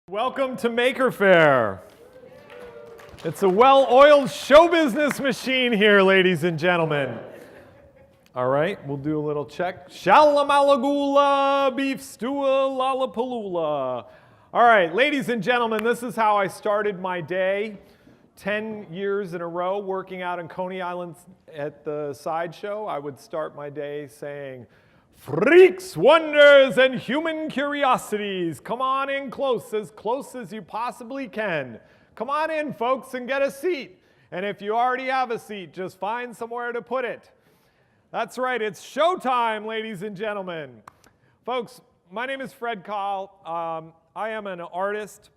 Welcome to Maker Faire. It's a well-oiled show business machine here, ladies and gentlemen. All right, we'll do a little check. Shalamalagula, beef stew, lollapaloola. All right, ladies and gentlemen, this is how I started my day 10 years in a row working out in Coney Island at the sideshow. I would start my day saying, "Freaks, wonders, and human curiosities, come on in close as you possibly can. Come on in, folks, and get a seat. And if you already have a seat, just find somewhere to put it." That's right, it's showtime, ladies and gentlemen. Folks, my name is Fred Kahl. I am an artist.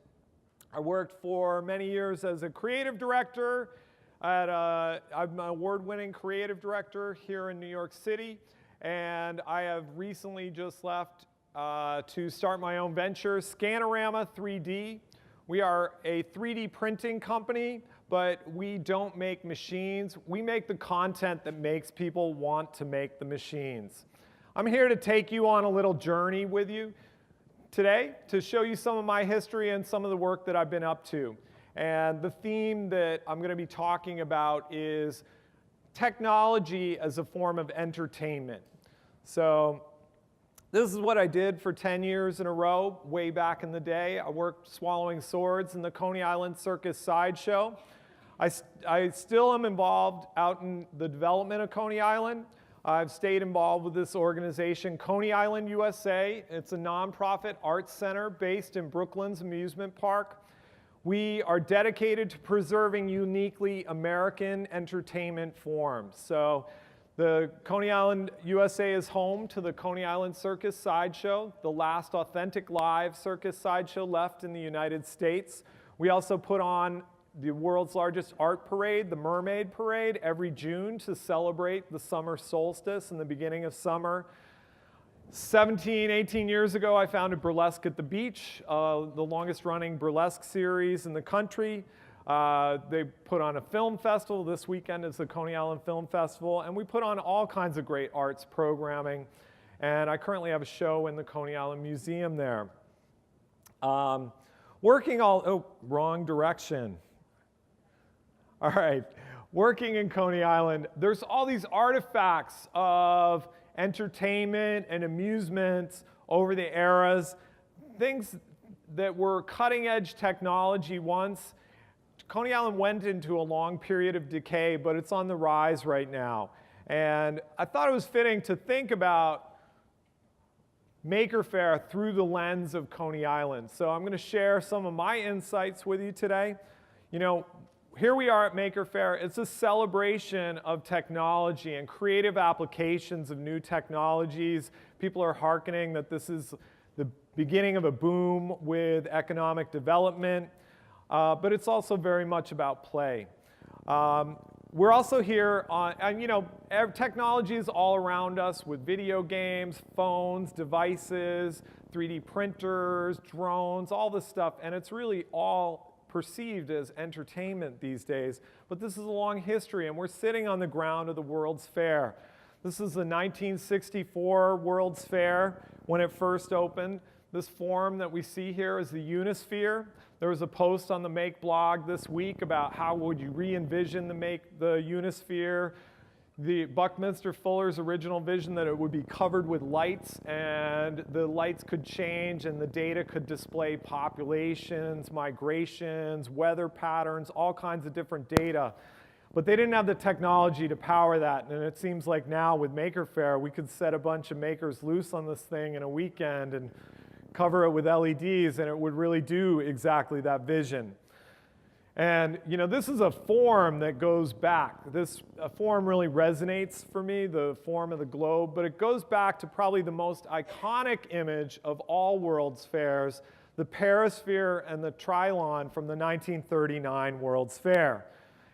I worked for many years as a creative director. I'm an award-winning creative director here in New York City. And I have recently just left to start my own venture, Scan-A-Rama 3D. We are a 3D printing company, but we don't make machines. We make the content that makes people want to make the machines. I'm here to take you on a little journey with you today to show you some of my history and some of the work that I've been up to. And the theme that I'm going to be talking about is technology as a form of entertainment. So this is what I did for 10 years in a row, way back in the day. I worked swallowing swords in the Coney Island Circus Sideshow. I still am involved out in the development of Coney Island. I've stayed involved with this organization, Coney Island, USA. It's a nonprofit arts center based in Brooklyn's amusement park. We are dedicated to preserving uniquely American entertainment forms. So the Coney Island, USA is home to the Coney Island Circus Sideshow, the last authentic live circus sideshow left in the United States. We also put on the world's largest art parade, the Mermaid Parade, every June to celebrate the summer solstice and the beginning of summer. 18 years ago, I founded Burlesque at the Beach, the longest running burlesque series in the country. They put on a film festival. This weekend is the Coney Island Film Festival. And we put on all kinds of great arts programming. And I currently have a show in the Coney Island Museum there. Wrong direction. All right, working in Coney Island, there's all these artifacts of entertainment and amusements over the eras, things that were cutting edge technology once. Coney Island went into a long period of decay, but it's on the rise right now. And I thought it was fitting to think about Maker Faire through the lens of Coney Island. So I'm going to share some of my insights with you today. You know, here we are at Maker Faire. It's a celebration of technology and creative applications of new technologies. People are hearkening that this is the beginning of a boom with economic development. But it's also very much about play. We're also here on, and you know, technology is all around us with video games, phones, devices, 3D printers, drones, all this stuff, and it's really all perceived as entertainment these days. But this is a long history, and we're sitting on the ground of the World's Fair. This is the 1964 World's Fair when it first opened. This forum that we see here is the Unisphere. There was a post on the Make blog this week about how would you re-envision the Unisphere. The Buckminster Fuller's original vision that it would be covered with lights and the lights could change and the data could display populations, migrations, weather patterns, all kinds of different data. But they didn't have the technology to power that, and it seems like now with Maker Faire we could set a bunch of makers loose on this thing in a weekend and cover it with LEDs, and it would really do exactly that vision. And you know, this is a form that goes back. This form really resonates for me, the form of the globe, but it goes back to probably the most iconic image of all World's Fairs, the Perisphere and the Trilon from the 1939 World's Fair.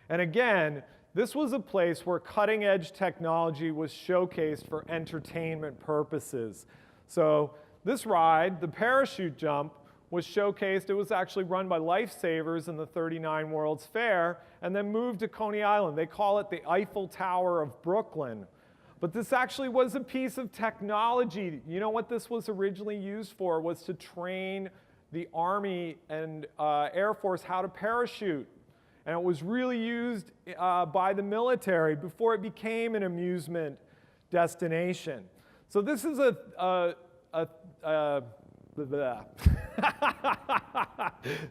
And again, this was a place where cutting-edge technology was showcased for entertainment purposes. So this ride, the parachute jump, was showcased. It was actually run by lifesavers in the 39 World's Fair and then moved to Coney Island. They call it the Eiffel Tower of Brooklyn. But this actually was a piece of technology. You know what this was originally used for? Was to train the Army and Air Force how to parachute. And it was really used by the military before it became an amusement destination. So this is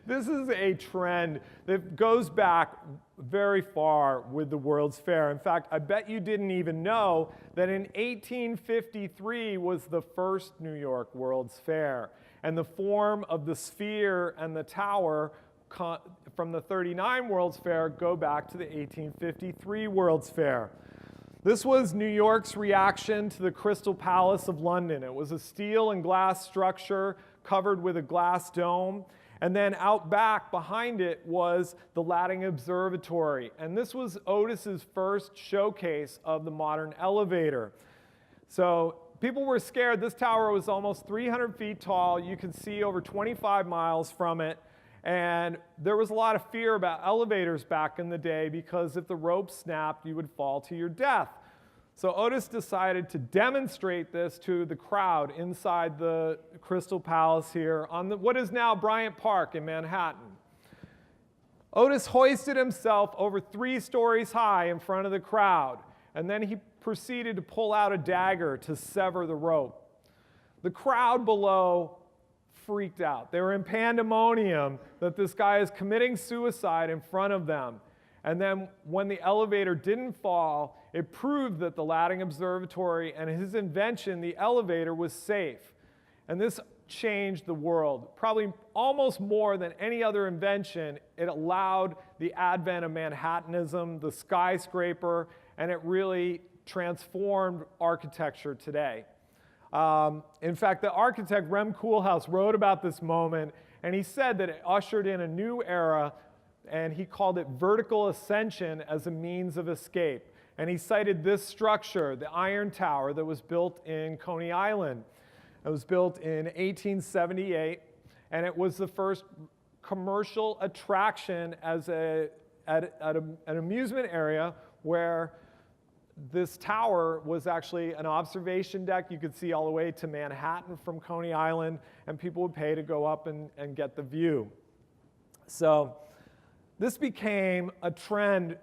this is a trend that goes back very far with the World's Fair. In fact, I bet you didn't even know that in 1853 was the first New York World's Fair. And the form of the sphere and the tower from the 39 World's Fair go back to the 1853 World's Fair. This was New York's reaction to the Crystal Palace of London. It was a steel and glass structure covered with a glass dome. And then out back behind it was the Lating Observatory. And this was Otis's first showcase of the modern elevator. So people were scared. This tower was almost 300 feet tall. You could see over 25 miles from it. And there was a lot of fear about elevators back in the day because if the rope snapped, you would fall to your death. So Otis decided to demonstrate this to the crowd inside the Crystal Palace here on what is now Bryant Park in Manhattan. Otis hoisted himself over 3 stories high in front of the crowd, and then he proceeded to pull out a dagger to sever the rope. The crowd below freaked out. They were in pandemonium that this guy is committing suicide in front of them. And then when the elevator didn't fall, it proved that the Lating Observatory and his invention, the elevator, was safe. And this changed the world. Probably almost more than any other invention, it allowed the advent of Manhattanism, the skyscraper, and it really transformed architecture today. In fact, the architect Rem Koolhaas wrote about this moment, and he said that it ushered in a new era, and he called it vertical ascension as a means of escape. And he cited this structure, the Iron Tower, that was built in Coney Island. It was built in 1878, and it was the first commercial attraction as at an amusement area where this tower was actually an observation deck. You could see all the way to Manhattan from Coney Island, and people would pay to go up and get the view. So this became a trend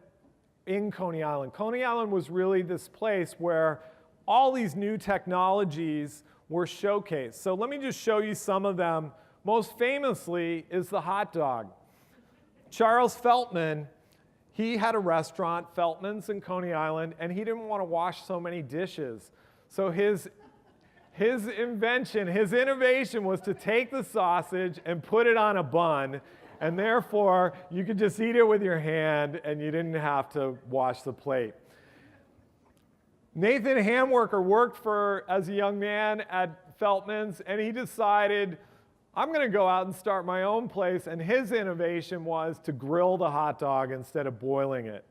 in Coney Island. Coney Island was really this place where all these new technologies were showcased. So let me just show you some of them. Most famously is the hot dog. Charles Feltman, he had a restaurant, Feltman's in Coney Island, and he didn't want to wash so many dishes. So his invention, his innovation was to take the sausage and put it on a bun, and therefore you could just eat it with your hand and you didn't have to wash the plate. Nathan Hamworker worked as a young man at Feltman's, and he decided, I'm going to go out and start my own place, and his innovation was to grill the hot dog instead of boiling it.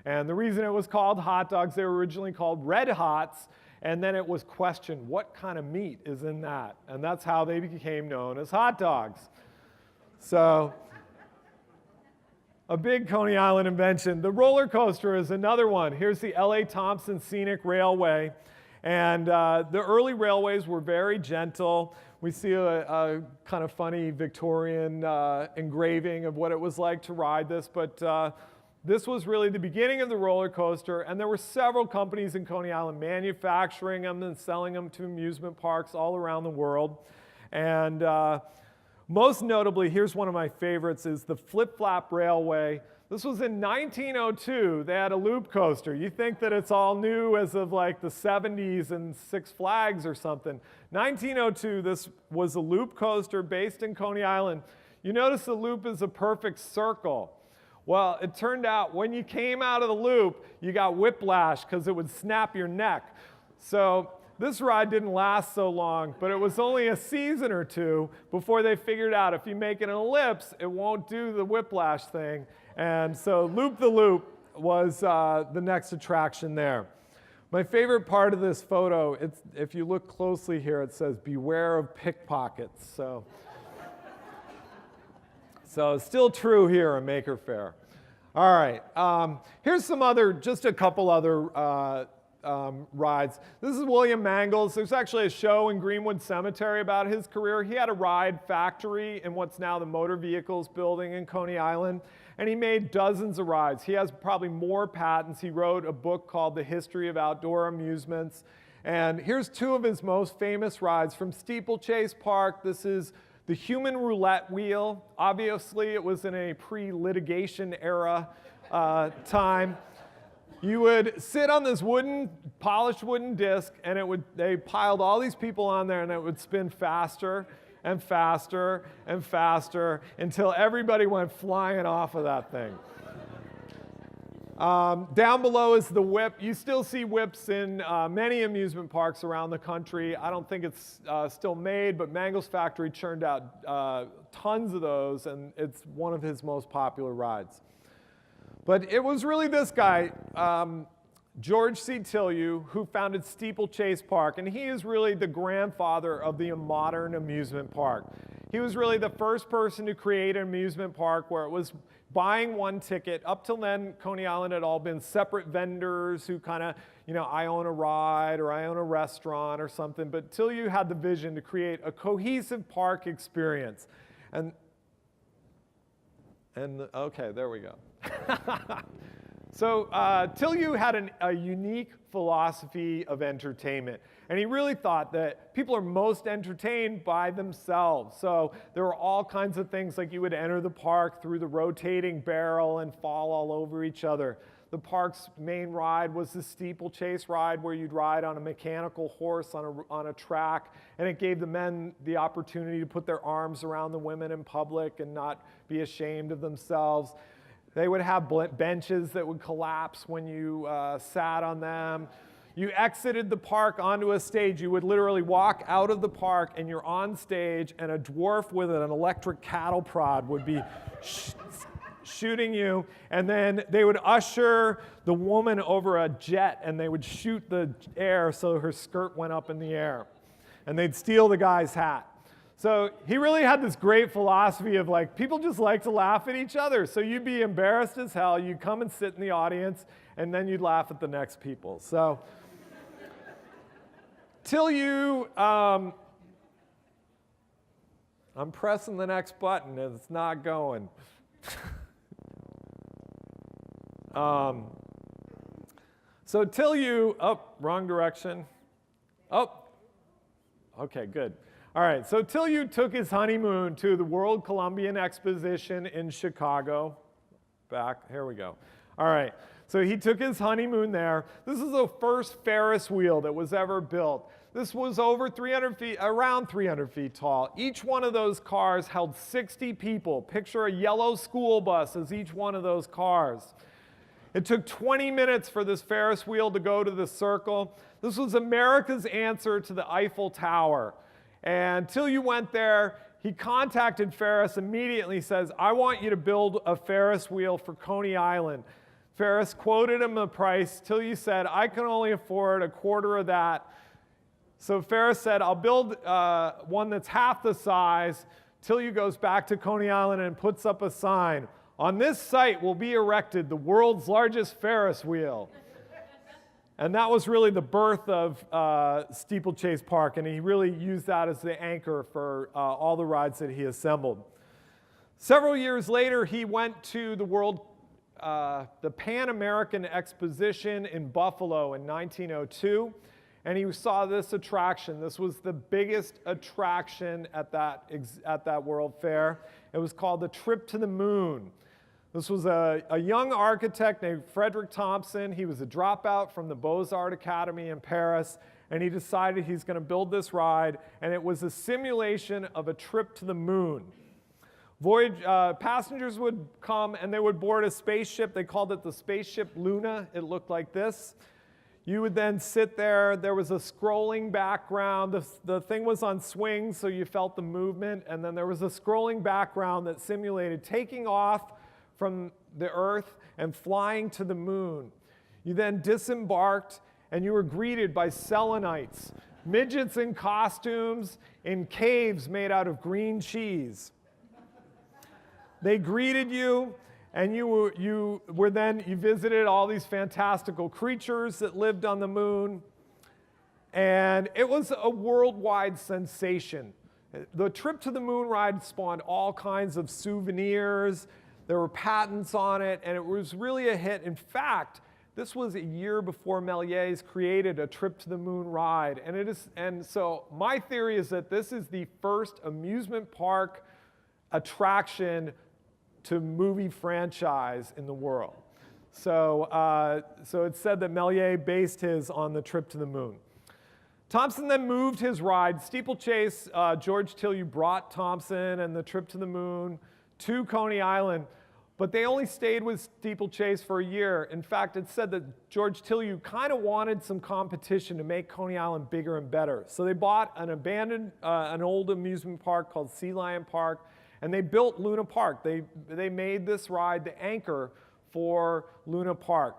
And the reason it was called hot dogs, they were originally called Red Hots, and then it was questioned, what kind of meat is in that? And that's how they became known as hot dogs. So a big Coney Island invention. The roller coaster is another one. Here's the L.A. Thompson Scenic Railway. And the early railways were very gentle. We see a kind of funny Victorian engraving of what it was like to ride this. But this was really the beginning of the roller coaster. And there were several companies in Coney Island manufacturing them and selling them to amusement parks all around the world. And most notably, here's one of my favorites, is the Flip Flap Railway. This was in 1902. They had a loop coaster. You think that it's all new as of like the 70s and Six Flags or something. 1902, this was a loop coaster based in Coney Island. You notice the loop is a perfect circle. Well, it turned out when you came out of the loop, you got whiplash because it would snap your neck. So this ride didn't last so long, but it was only a season or two before they figured out if you make an ellipse, it won't do the whiplash thing. And so Loop the Loop was the next attraction there. My favorite part of this photo, if you look closely here, it says, beware of pickpockets. So it's still true here in Maker Faire. All right, here's some other, just a couple other rides. This is William Mangles. There's actually a show in Greenwood Cemetery about his career. He had a ride factory in what's now the Motor Vehicles building in Coney Island, and he made dozens of rides. He has probably more patents. He wrote a book called The History of Outdoor Amusements. And here's two of his most famous rides from Steeplechase Park. This is the human roulette wheel. Obviously, it was in a pre-litigation era time. You would sit on this polished wooden disc, and they piled all these people on there, and it would spin faster and faster and faster until everybody went flying off of that thing. Down below is the whip. You still see whips in many amusement parks around the country. I don't think it's still made, but Mangles Factory churned out tons of those, and it's one of his most popular rides. But it was really this guy, George C. Tillieu, who founded Steeplechase Park, and he is really the grandfather of the modern amusement park. He was really the first person to create an amusement park where it was buying one ticket. Up till then, Coney Island had all been separate vendors who kind of, I own a ride or I own a restaurant or something. But Tillieu had the vision to create a cohesive park experience. And okay, there we go. So Tillieu had a unique philosophy of entertainment. And he really thought that people are most entertained by themselves. So there were all kinds of things like you would enter the park through the rotating barrel and fall all over each other. The park's main ride was the Steeplechase Ride, where you'd ride on a mechanical horse on a track. And it gave the men the opportunity to put their arms around the women in public and not be ashamed of themselves. They would have benches that would collapse when you sat on them. You exited the park onto a stage. You would literally walk out of the park and you're on stage, and a dwarf with an electric cattle prod would be shooting you. And then they would usher the woman over a jet, and they would shoot the air so her skirt went up in the air. And they'd steal the guy's hat. So he really had this great philosophy of people just like to laugh at each other. So you'd be embarrassed as hell. You'd come and sit in the audience, and then you'd laugh at the next people. So Tillieu, I'm pressing the next button, and it's not going. So Tillieu, wrong direction. Okay, good. All right, so Tillieu took his honeymoon to the World Columbian Exposition in Chicago. Here we go. All right, so he took his honeymoon there. This is the first Ferris wheel that was ever built. This was over 300 feet, around 300 feet tall. Each one of those cars held 60 people. Picture a yellow school bus as each one of those cars. It took 20 minutes for this Ferris wheel to go to the circle. This was America's answer to the Eiffel Tower. And Tillieu went there. He contacted Ferris immediately, says, I want you to build a Ferris wheel for Coney Island. Ferris quoted him a price. Tillieu said, I can only afford a quarter of that. So Ferris said, I'll build one that's half the size. Tillieu goes back to Coney Island and puts up a sign. On this site will be erected the world's largest Ferris wheel. And that was really the birth of Steeplechase Park, and he really used that as the anchor for all the rides that he assembled. Several years later, he went to the Pan American Exposition in Buffalo in 1902, and he saw this attraction. This was the biggest attraction at that World Fair. It was called the Trip to the Moon. This was a young architect named Frederick Thompson. He was a dropout from the Beaux-Arts Academy in Paris, and he decided he's going to build this ride, and it was a simulation of a trip to the moon. Passengers would come, and they would board a spaceship. They called it the Spaceship Luna. It looked like this. You would then sit there. There was a scrolling background. The thing was on swings, so you felt the movement, and then there was a scrolling background that simulated taking off from the Earth and flying to the moon. You then disembarked, and you were greeted by Selenites, midgets in costumes in caves made out of green cheese. They greeted you, And you visited all these fantastical creatures that lived on the moon. And it was a worldwide sensation. The trip to the moon ride spawned all kinds of souvenirs. There were patents on it, and it was really a hit. In fact, this was a year before Méliès created a trip to the moon ride. And so my theory is that this is the first amusement park attraction to movie franchise in the world. So it's said that Méliès based his on the trip to the moon. Thompson then moved his ride. Steeplechase, George Tillieu brought Thompson and the trip to the moon to Coney Island, but they only stayed with Steeplechase for a year. In fact, it's said that George Tillieu kind of wanted some competition to make Coney Island bigger and better. So they bought an old amusement park called Sea Lion Park, and they built Luna Park. They made this ride the anchor for Luna Park.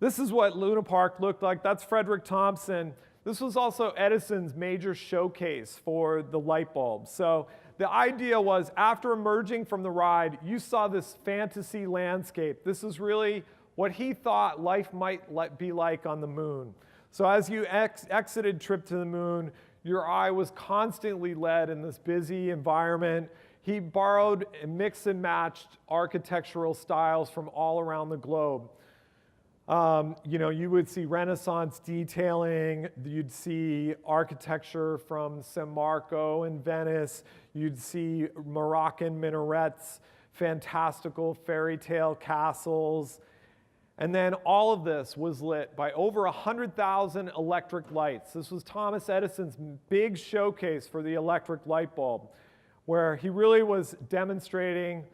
This is what Luna Park looked like. That's Frederick Thompson. This was also Edison's major showcase for the light bulb. So the idea was, after emerging from the ride, you saw this fantasy landscape. This is really what he thought life might be like on the moon. So as you exited Trip to the Moon, your eye was constantly led in this busy environment. He borrowed and mixed and matched architectural styles from all around the globe. You would see Renaissance detailing, you'd see architecture from San Marco in Venice, you'd see Moroccan minarets, fantastical fairy tale castles, and then all of this was lit by over 100,000 electric lights. This was Thomas Edison's big showcase for the electric light bulb, where he really was demonstrating,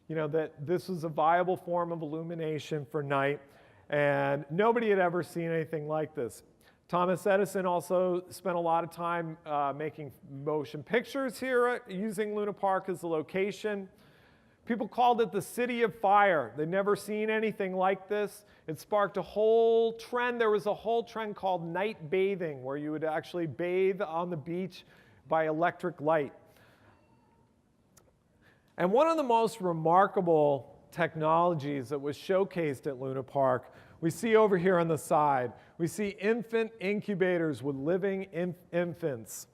that this was a viable form of illumination for night. And nobody had ever seen anything like this. Thomas Edison also spent a lot of time making motion pictures here using Luna Park as the location. People called it the City of Fire. They'd never seen anything like this. It sparked a whole trend. There was a whole trend called night bathing, where you would actually bathe on the beach by electric light. And one of the most remarkable technologies that was showcased at Luna Park, we see over here on the side. We see infant incubators with living infants.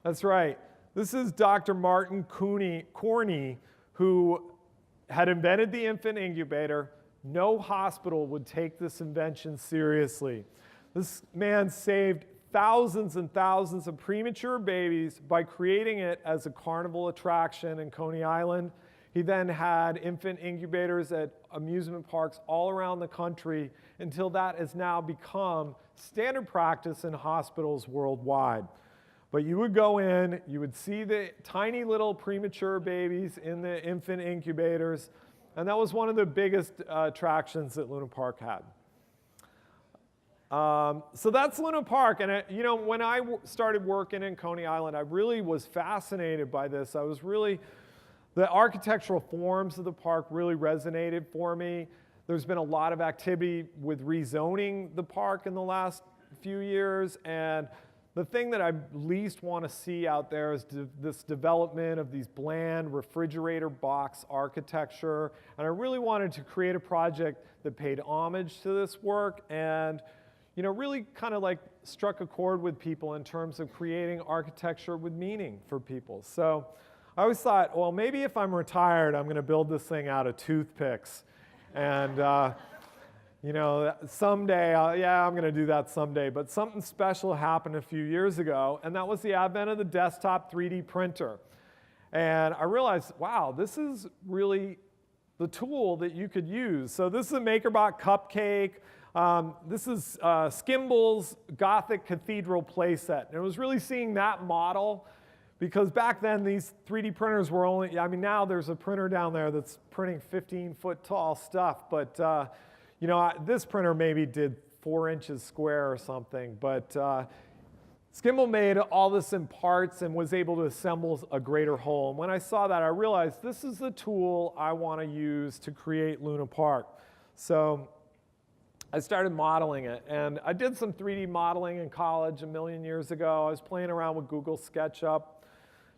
That's right. This is Dr. Martin Corney, who had invented the infant incubator. No hospital would take this invention seriously. This man saved thousands and thousands of premature babies by creating it as a carnival attraction in Coney Island. He then had infant incubators at amusement parks all around the country until that has now become standard practice in hospitals worldwide. But you would go in, you would see the tiny little premature babies in the infant incubators, and that was one of the biggest attractions that Luna Park had. So that's Luna Park, and when I started working in Coney Island, I really was fascinated by this. The architectural forms of the park really resonated for me. There's been a lot of activity with rezoning the park in the last few years, and the thing that I least want to see out there is this development of these bland refrigerator box architecture, and I really wanted to create a project that paid homage to this work and really kind of like struck a chord with people in terms of creating architecture with meaning for people. So I always thought, well, maybe if I'm retired, I'm going to build this thing out of toothpicks. And, someday, I'm going to do that someday. But something special happened a few years ago, and that was the advent of the desktop 3D printer. And I realized, wow, this is really the tool that you could use. So this is a MakerBot cupcake. This is Skimball's Gothic Cathedral playset. And it was really seeing that model, because back then these 3D printers were only, now there's a printer down there that's printing 15-foot tall stuff, but this printer maybe did 4 inches square or something, but Skimball made all this in parts and was able to assemble a greater whole. And when I saw that, I realized this is the tool I want to use to create Luna Park. So I started modeling it, and I did some 3D modeling in college a million years ago. I was playing around with Google SketchUp,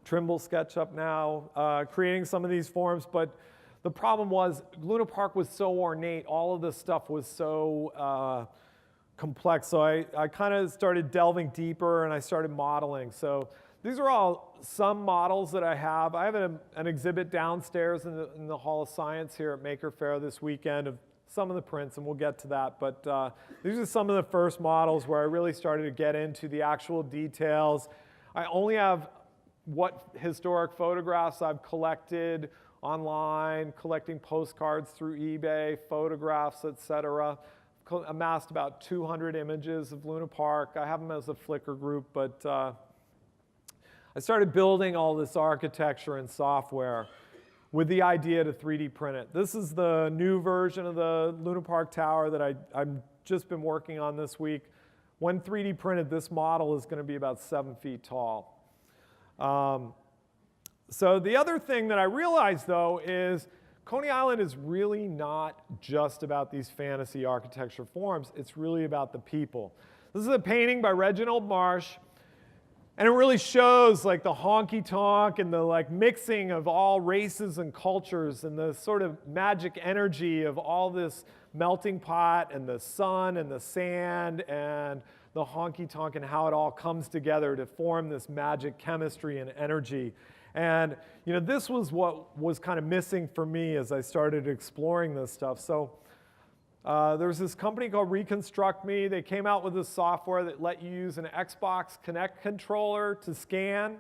Trimble SketchUp now, creating some of these forms. But the problem was Luna Park was so ornate. All of this stuff was so complex. So I kind of started delving deeper, and I started modeling. So these are all some models that I have. I have an exhibit downstairs in the Hall of Science here at Maker Faire this weekend of some of the prints, and we'll get to that. But these are some of the first models where I really started to get into the actual details. I only have what historic photographs I've collected online, collecting postcards through eBay, photographs, etc. Amassed about 200 images of Luna Park. I have them as a Flickr group, but I started building all this architecture and software with the idea to 3D print it. This is the new version of the Luna Park Tower that I've just been working on this week. When 3D printed, this model is going to be about 7 feet tall. So the other thing that I realized, though, is Coney Island is really not just about these fantasy architecture forms. It's really about the people. This is a painting by Reginald Marsh. And it really shows like the honky-tonk and the like mixing of all races and cultures and the sort of magic energy of all this melting pot and the sun and the sand and the honky-tonk and how it all comes together to form this magic chemistry and energy. And this was what was kind of missing for me as I started exploring this stuff. So there's this company called Reconstruct Me. They came out with this software that let you use an Xbox Kinect controller to scan.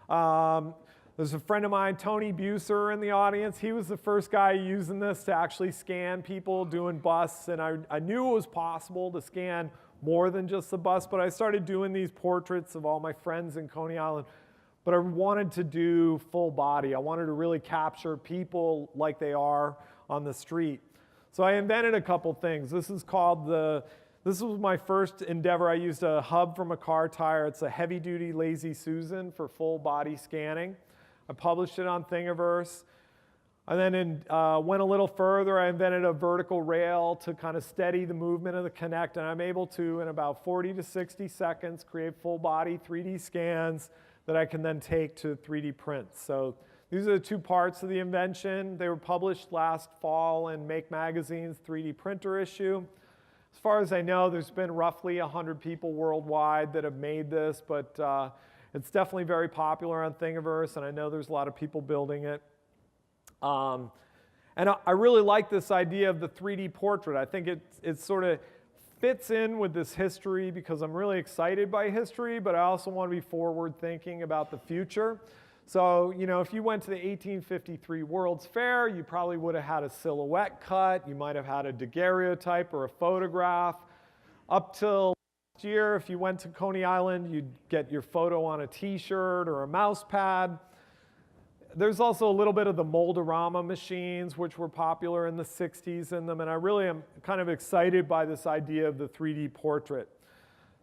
There's a friend of mine, Tony Buser, in the audience. He was the first guy using this to actually scan people doing busts. And I knew it was possible to scan more than just the bust, but I started doing these portraits of all my friends in Coney Island. But I wanted to do full body. I wanted to really capture people like they are on the street. So I invented a couple things. This was my first endeavor. I used a hub from a car tire. It's a heavy-duty Lazy Susan for full-body scanning. I published it on Thingiverse. And then went a little further. I invented a vertical rail to kind of steady the movement of the Kinect. And I'm able to, in about 40 to 60 seconds, create full-body 3D scans that I can then take to 3D prints. So these are the two parts of the invention. They were published last fall in Make Magazine's 3D printer issue. As far as I know, there's been roughly 100 people worldwide that have made this, but it's definitely very popular on Thingiverse, and I know there's a lot of people building it. And I really like this idea of the 3D portrait. I think it sort of fits in with this history because I'm really excited by history, but I also want to be forward thinking about the future. So, if you went to the 1853 World's Fair, you probably would have had a silhouette cut. You might have had a daguerreotype or a photograph. Up till last year, if you went to Coney Island, you'd get your photo on a T-shirt or a mouse pad. There's also a little bit of the Mold-A-Rama machines, which were popular in the 60s in them, and I really am kind of excited by this idea of the 3D portrait.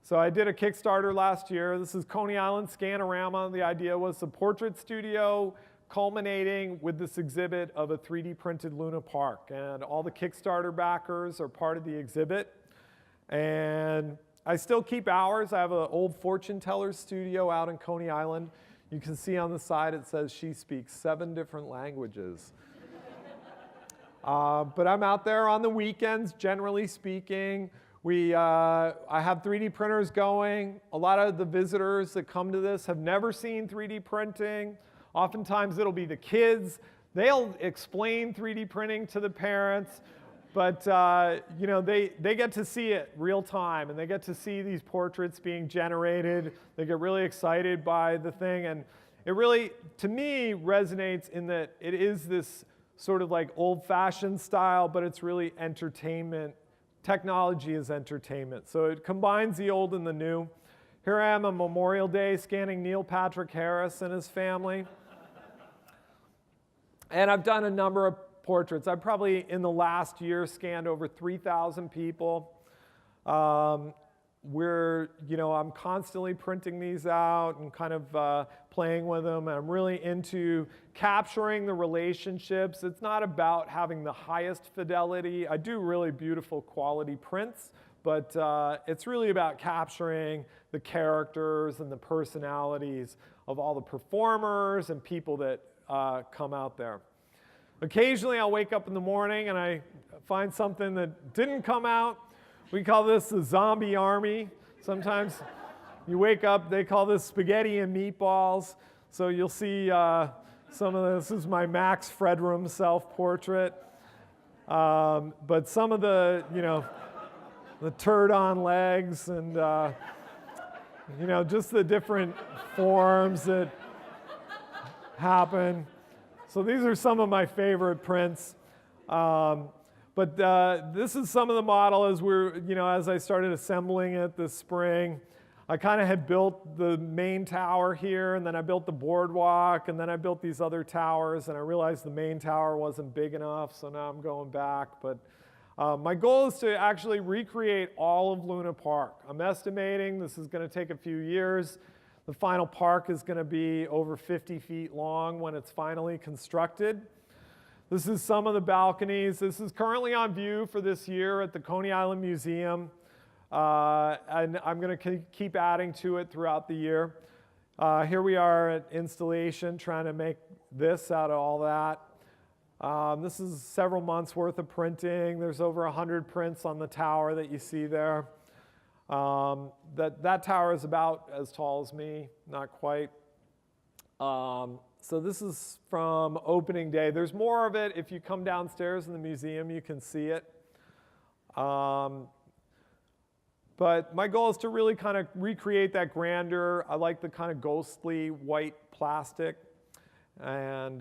So I did a Kickstarter last year. This is Coney Island Scan-A-Rama. The idea was a portrait studio culminating with this exhibit of a 3D printed Luna Park. And all the Kickstarter backers are part of the exhibit. And I still keep hours. I have an old fortune teller studio out in Coney Island. You can see on the side it says she speaks 7 different languages. But I'm out there on the weekends, generally speaking. I have 3D printers going. A lot of the visitors that come to this have never seen 3D printing. Oftentimes it'll be the kids. They'll explain 3D printing to the parents. But they get to see it real time, and they get to see these portraits being generated. They get really excited by the thing. And it really, to me, resonates in that it is this sort of like old-fashioned style, but it's really entertainment. Technology is entertainment. So it combines the old and the new. Here I am on Memorial Day scanning Neil Patrick Harris and his family. And I've done a number of portraits. I've probably, in the last year, scanned over 3,000 people. I'm constantly printing these out and kind of playing with them. And I'm really into capturing the relationships. It's not about having the highest fidelity. I do really beautiful quality prints, but it's really about capturing the characters and the personalities of all the performers and people that come out there. Occasionally I'll wake up in the morning and I find something that didn't come out. We call this the zombie army. Sometimes you wake up, they call this spaghetti and meatballs. So you'll see some of this is my Max Fredrum self-portrait. But some of the, the turd on legs and, just the different forms that happen. So these are some of my favorite prints. But this is some of the model as I started assembling it this spring. I kind of had built the main tower here, and then I built the boardwalk, and then I built these other towers, and I realized the main tower wasn't big enough, so now I'm going back. But my goal is to actually recreate all of Luna Park. I'm estimating this is going to take a few years. The final park is going to be over 50 feet long when it's finally constructed. This is some of the balconies. This is currently on view for this year at the Coney Island Museum. And I'm going to keep adding to it throughout the year. Here we are at installation trying to make this out of all that. This is several months worth of printing. There's over 100 prints on the tower that you see there. That tower is about as tall as me, not quite. So this is from opening day. There's more of it. If you come downstairs in the museum, you can see it. But my goal is to really kind of recreate that grandeur. I like the kind of ghostly white plastic and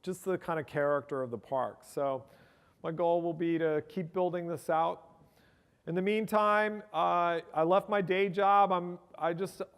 just the kind of character of the park. So my goal will be to keep building this out. In the meantime, I left my day job.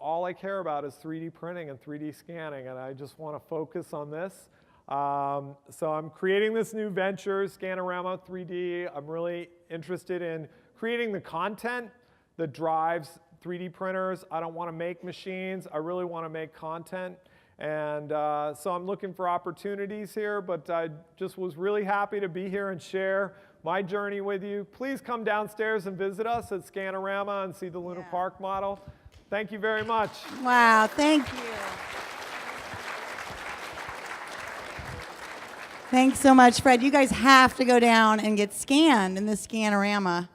All I care about is 3D printing and 3D scanning, and I just want to focus on this. So I'm creating this new venture, Scan-A-Rama 3D. I'm really interested in creating the content that drives 3D printers. I don't want to make machines. I really want to make content. And so I'm looking for opportunities here, but I just was really happy to be here and share my journey with you. Please come downstairs and visit us at Scan-A-Rama and see the Luna Park model. Thank you very much. Wow, thank you. Thanks so much, Fred. You guys have to go down and get scanned in the Scan-A-Rama.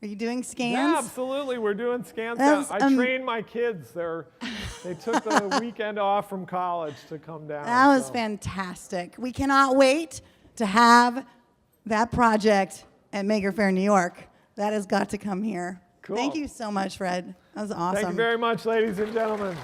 Are you doing scans? Yeah, absolutely. We're doing scans. I trained my kids. They took the weekend off from college to come down. That was fantastic. We cannot wait to have that project at Maker Faire, New York. That has got to come here. Cool. Thank you so much, Fred. That was awesome. Thank you very much, ladies and gentlemen.